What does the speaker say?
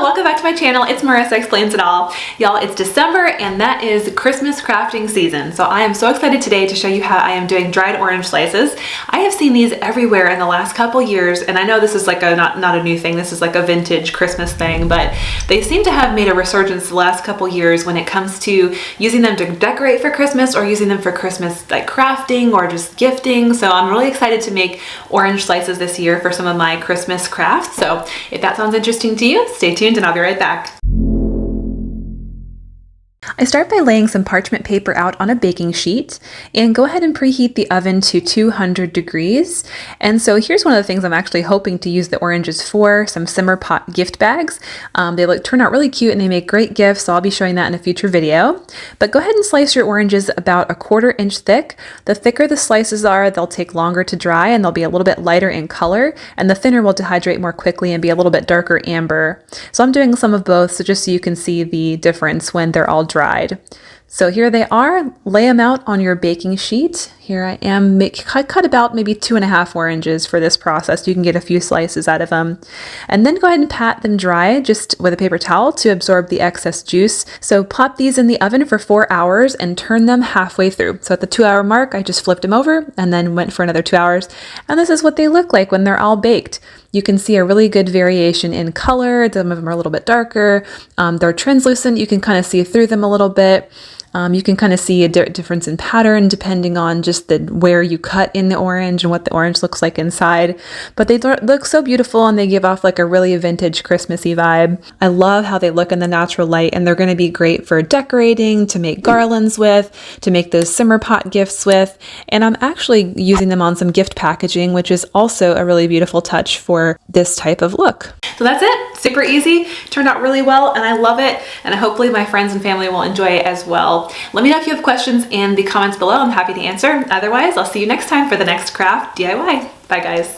welcome back to my channel. It's Marissa Explains It All. Y'all, it's December and that is Christmas crafting season. So I am so excited today to show you how I am doing dried orange slices. I have seen these everywhere in the last couple years, and I know this is like a not a new thing, this is like a vintage Christmas thing, but they seem to have made a resurgence the last couple years when it comes to using them to decorate for Christmas or using them for Christmas like crafting or just gifting. So I'm really excited to make orange slices this year for some of my Christmas crafts. So if that sounds interesting to you, stay tuned and I'll be right back. I start by laying some parchment paper out on a baking sheet and go ahead and preheat the oven to 200 degrees. And so here's one of the things I'm actually hoping to use the oranges for, some simmer pot gift bags. They turn out really cute and they make great gifts, so I'll be showing that in a future video. But go ahead and slice your oranges about a 1/4 inch thick. The thicker the slices are, they'll take longer to dry and they'll be a little bit lighter in color, and the thinner will dehydrate more quickly and be a little bit darker amber. So I'm doing some of both, so just so you can see the difference when they're all dried. So here they are. Lay them out on your baking sheet. Here I am, cut about maybe 2.5 oranges for this process. You can get a few slices out of them. And then go ahead and pat them dry just with a paper towel to absorb the excess juice. So pop these in the oven for 4 hours and turn them halfway through. So at the 2-hour mark, I just flipped them over and then went for another 2 hours. And this is what they look like when they're all baked. You can see a really good variation in color. Some of them are a little bit darker. They're translucent. You can kind of see through them a little bit. You can kind of see a difference in pattern depending on just where you cut in the orange and what the orange looks like inside. But they look so beautiful and they give off like a really vintage Christmassy vibe. I love how they look in the natural light, and they're going to be great for decorating, to make garlands with, to make those simmer pot gifts with. And I'm actually using them on some gift packaging, which is also a really beautiful touch for this type of look. So that's it. Super easy. Turned out really well and I love it. And hopefully my friends and family will enjoy it as well. Let me know if you have questions in the comments below. I'm happy to answer. Otherwise, I'll see you next time for the next craft DIY. Bye guys.